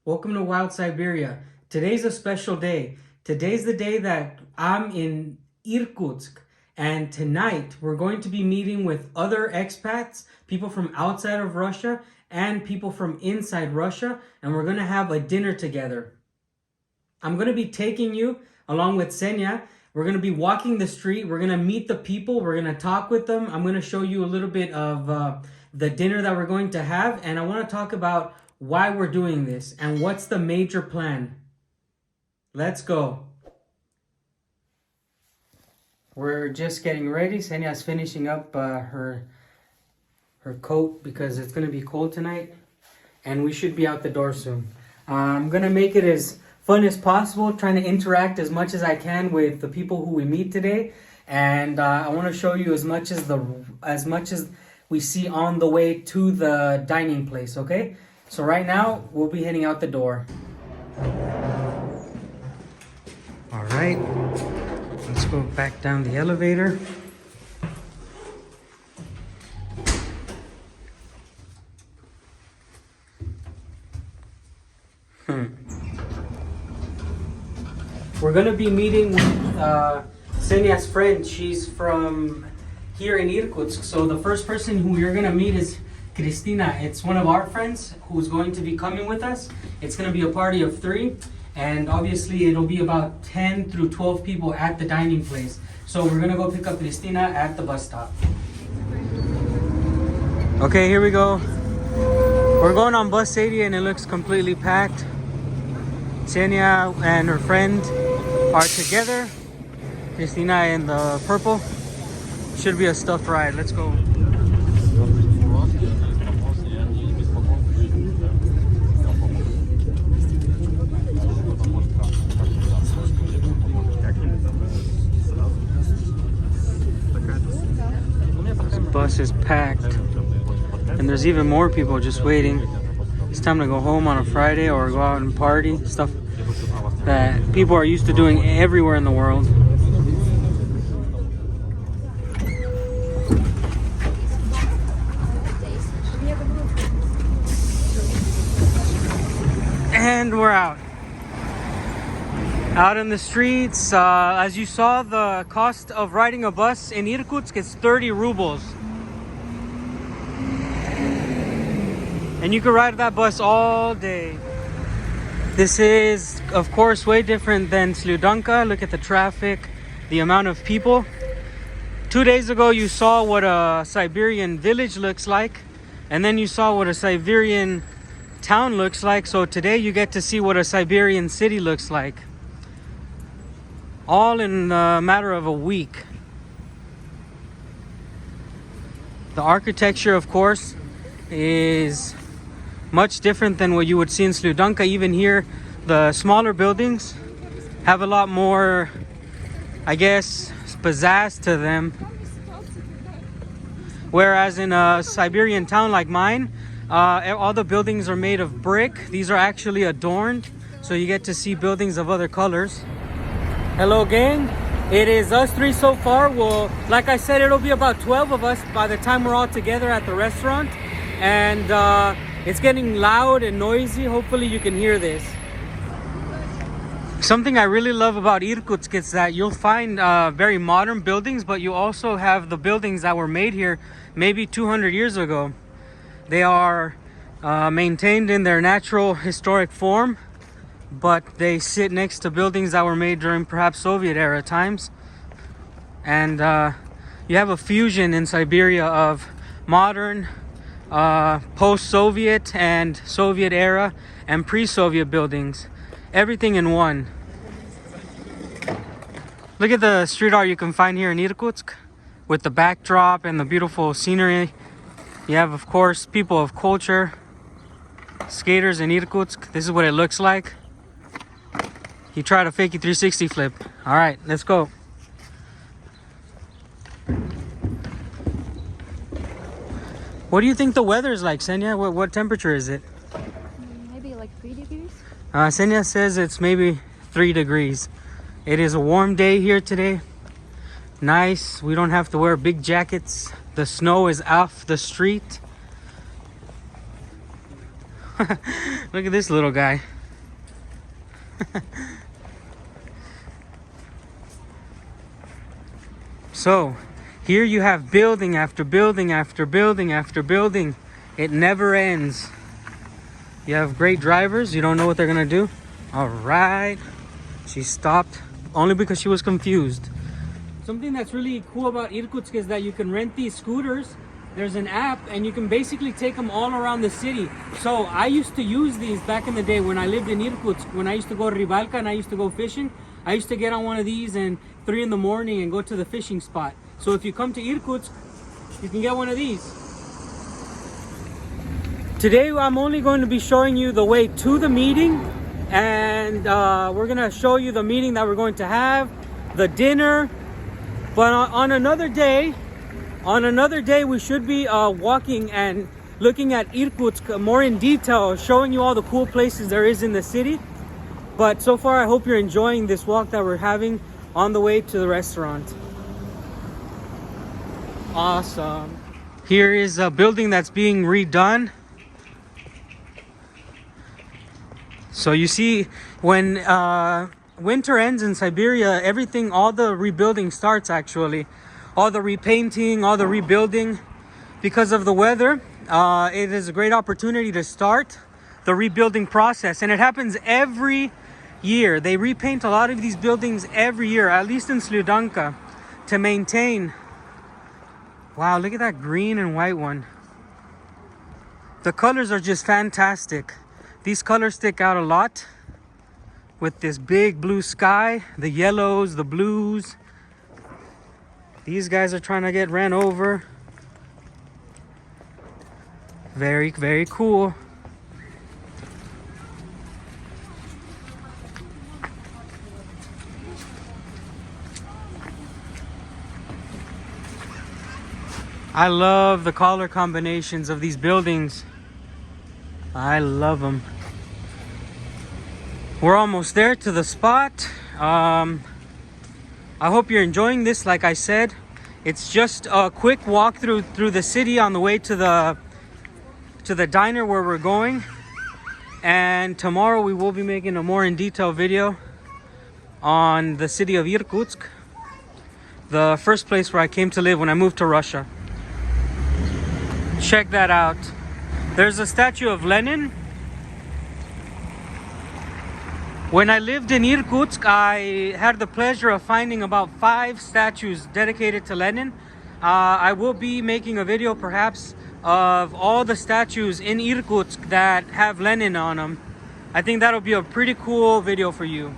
Welcome to Wild Siberia. Today's a special day. Today's the day that I'm in Irkutsk. And tonight we're going to be meeting with other expats, people from outside of Russia and people from inside Russia. And we're going to have a dinner together. I'm going to be taking you along with Senya. We're going to be walking the street. We're going to meet the people. We're going to talk with them. I'm going to show you a little bit of the dinner that we're going to have. And I want to talk about why we're doing this and what's the major plan. Let's go. We're just getting ready. Senya's finishing up her coat because it's going to be cold tonight. And we should be out the door soon. I'm going to make it as fun as possible, trying to interact as much as I can with the people who we meet today. And I want to show you as much as we see on the way to the dining place, okay? So right now, we'll be heading out the door. All right, let's go back down the elevator. We're gonna be meeting with Senya's friend. She's from here in Irkutsk. So the first person who you're gonna meet is Christina. It's one of our friends who's going to be coming with us. It's gonna be a party of 3, and obviously it'll be about 10 through 12 people at the dining place. So we're gonna go pick up Christina at the bus stop. Okay, here we go. We're going on bus 80 and it looks completely packed. Senya and her friend are together. Christina in the purple. Should be a stuffed ride. Let's go. This bus is packed. And there's even more people just waiting. It's time to go home on a Friday or go out and party. Stuff that people are used to doing everywhere in the world. And we're out. Out in the streets. As you saw, the cost of riding a bus in Irkutsk is 30 rubles. And you can ride that bus all day. This is, of course, way different than Sludanka. Look at the traffic, the amount of people. 2 days ago, you saw what a Siberian village looks like. And then you saw what a Siberian town looks like. So today you get to see what a Siberian city looks like. All in a matter of a week. The architecture, of course, is much different than what you would see in Sludanka. Even here, the smaller buildings have a lot more, I guess, pizzazz to them. Whereas in a Siberian town like mine, all the buildings are made of brick. These are actually adorned, so you get to see buildings of other colors. Hello, gang. It is us 3 so far. Well, like I said, it'll be about 12 of us by the time we're all together at the restaurant. And it's getting loud and noisy. Hopefully you can hear this. Something I really love about Irkutsk is that you'll find very modern buildings, but you also have the buildings that were made here maybe 200 years ago. They are maintained in their natural historic form, but they sit next to buildings that were made during perhaps Soviet era times. And you have a fusion in Siberia of modern, post-Soviet and Soviet era and pre-Soviet buildings. Everything in one. Look at the street art you can find here in Irkutsk with the backdrop and the beautiful scenery. You have, of course, people of culture, skaters in Irkutsk. This is what it looks like. He tried a fakey 360 flip. All right, let's go. What do you think the weather is like, Senya? What temperature is it? Maybe like 3 degrees. Senya says it's maybe 3 degrees. It is a warm day here today. Nice. We don't have to wear big jackets. The snow is off the street. Look at this little guy. So, here you have building after building after building after building. It never ends. You have great drivers. You don't know what they're gonna do. All right. She stopped only because she was confused. Something that's really cool about Irkutsk is that you can rent these scooters. There's an app and you can basically take them all around the city. So I used to use these back in the day when I lived in Irkutsk. When I used to go to Ribalka and I used to go fishing, I used to get on one of these and 3 in the morning and go to the fishing spot. So if you come to Irkutsk, you can get one of these. Today I'm only going to be showing you the way to the meeting, and we're gonna show you the meeting that we're going to have, the dinner. But on another day we should be walking and looking at Irkutsk more in detail, showing you all the cool places there is in the city. But so far I hope you're enjoying this walk that we're having on the way to the restaurant. Awesome. Here is a building that's being redone. So you see, when winter ends in Siberia, everything, all the rebuilding starts actually. All the repainting, all the rebuilding. Because of the weather, it is a great opportunity to start the rebuilding process. And it happens every year. They repaint a lot of these buildings every year, at least in Sludanka, to maintain. Wow, look at that green and white one. The colors are just fantastic. These colors stick out a lot with this big blue sky, the yellows, the blues. These guys are trying to get ran over. Very, very cool. I love the color combinations of these buildings. I love them. We're almost there to the spot. I hope you're enjoying this. Like I said, it's just a quick walk through the city on the way to the diner where we're going. And tomorrow we will be making a more in detail video on the city of Irkutsk, the first place where I came to live when I moved to Russia. Check that out. There's a statue of Lenin. When I lived in Irkutsk, I had the pleasure of finding about 5 statues dedicated to Lenin. I will be making a video perhaps of all the statues in Irkutsk that have Lenin on them. I think that'll be a pretty cool video for you.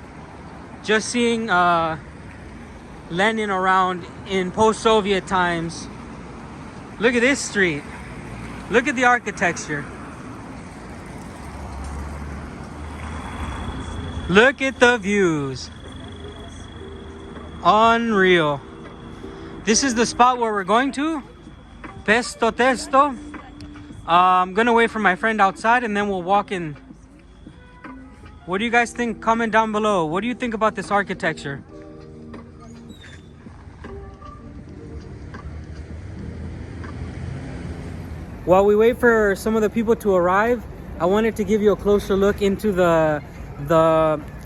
Just seeing Lenin around in post-Soviet times. Look at this street. Look at the architecture. Look at the views. Unreal. This is the spot where we're going to. Pesto Testo. I'm gonna wait for my friend outside and then we'll walk in. What do you guys think? Comment down below. What do you think about this architecture? While we wait for some of the people to arrive, I wanted to give you a closer look into the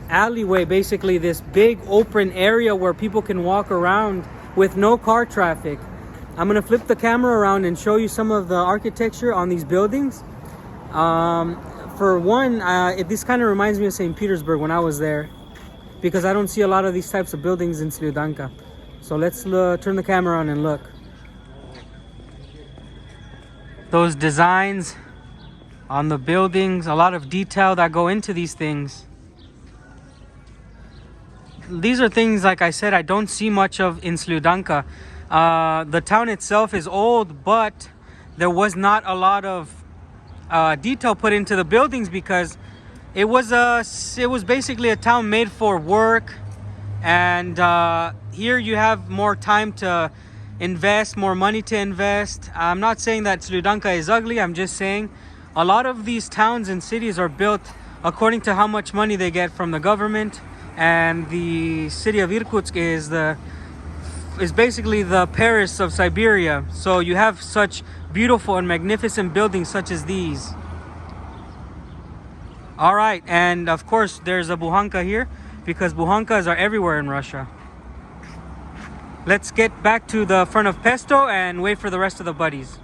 alleyway, basically this big open area where people can walk around with no car traffic. I'm gonna flip the camera around and show you some of the architecture on these buildings. For one, this kind of reminds me of St. Petersburg when I was there, because I don't see a lot of these types of buildings in Sludanka. So let's turn the camera on and look. Those designs on the buildings, a lot of detail that go into these things. These are things, like I said, I don't see much of in Sludanka. The town itself is old, but there was not a lot of detail put into the buildings because it was basically a town made for work, and here you have more time to invest, more money to invest. I'm not saying that Sludanka is ugly. I'm just saying a lot of these towns and cities are built according to how much money they get from the government, and the city of Irkutsk is basically the Paris of Siberia. So you have such beautiful and magnificent buildings such as these. All right, and of course there's a buhanka here because buhankas are everywhere in Russia. Let's get back to the front of Pesto and wait for the rest of the buddies.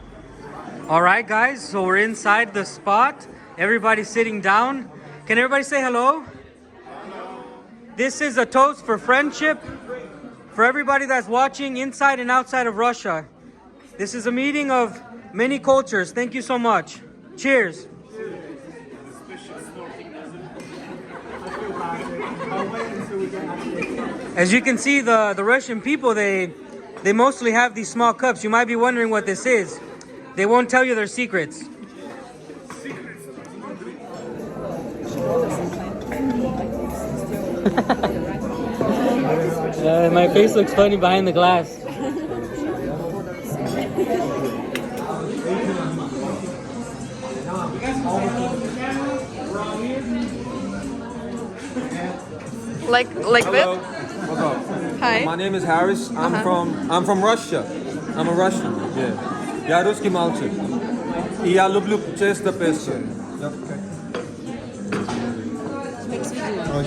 All right, guys, so we're inside the spot. Everybody's sitting down. Can everybody say hello? This is a toast for friendship for everybody that's watching inside and outside of Russia. This is a meeting of many cultures. Thank you so much. Cheers. As you can see, the Russian people, they mostly have these small cups. You might be wondering what this is. They won't tell you their secrets. My face looks funny behind the glass. Like Hello. this? What's up? Hi. My name is Harris. I'm from Russia. I'm a Russian. Yeah. Я русский мальчик. И я люблю чисто песо.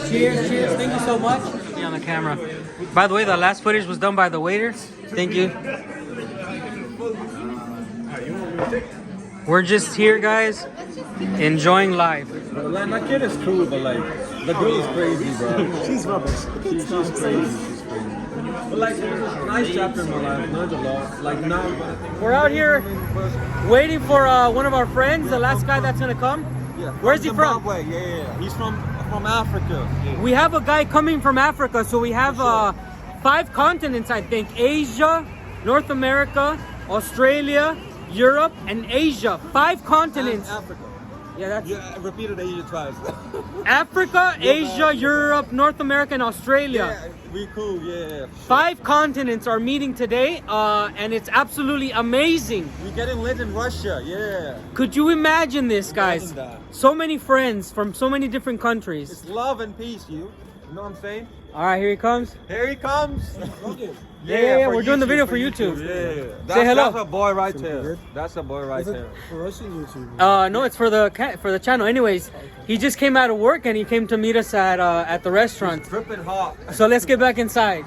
Cheers, cheers. Thank you so much. Be on the camera. By the way, the last footage was done by the waiter. Thank you. We're just here, guys, enjoying life. Like my kid is cool, but like the girl is crazy, bro. She's rubbish. She's crazy. She's crazy. But like, it was a nice chapter in my life. Learned a lot. Like now, We're out here waiting for one of our friends, the last guy that's gonna come. yeah. Where's he from? Zimbabwe. Yeah. He's from Africa. Yeah. We have a guy coming from Africa, so we have 5 continents, I think. Asia, North America, Australia, Europe, and Asia. 5 continents. And Africa. Yeah, that's Yeah, repeated Asia twice. Africa, Asia, Europe, North America, and Australia. Yeah, we cool. Yeah. 5 continents are meeting today, and it's absolutely amazing. We getting lit in Russia. Yeah. Could you imagine this, guys? Imagine that. So many friends from so many different countries. It's love and peace, you know what I'm saying? All right, here he comes. Here he comes. Yeah, for we're doing the video YouTube, for YouTube. Yeah. Say hello. That's a boy right there. That's a boy right there. For Russian YouTube. No, it's for the channel. Anyways, he just came out of work and he came to meet us at the restaurant. Dripping hot. So let's get back inside.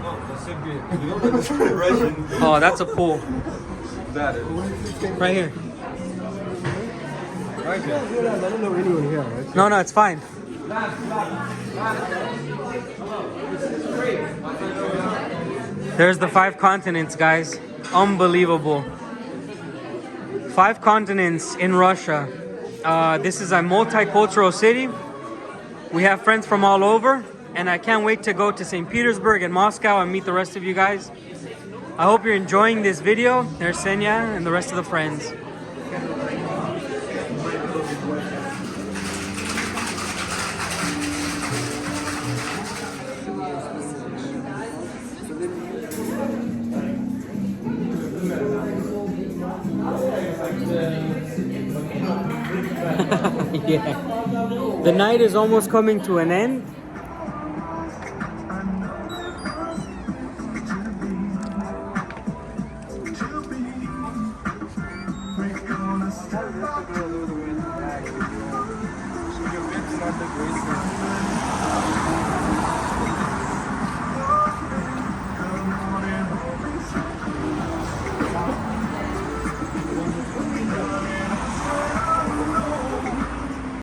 Oh, the Siberian. You don't understand Russian. Oh, that's a pool That is. right here. Right there. I don't know anyone here, right? No, it's fine. There's the 5 continents, guys. Unbelievable. 5 continents in Russia. This is a multicultural city. We have friends from all over, and I can't wait to go to St. Petersburg and Moscow and meet the rest of you guys. I hope you're enjoying this video. There's Senya and the rest of the friends. Yeah. The night is almost coming to an end.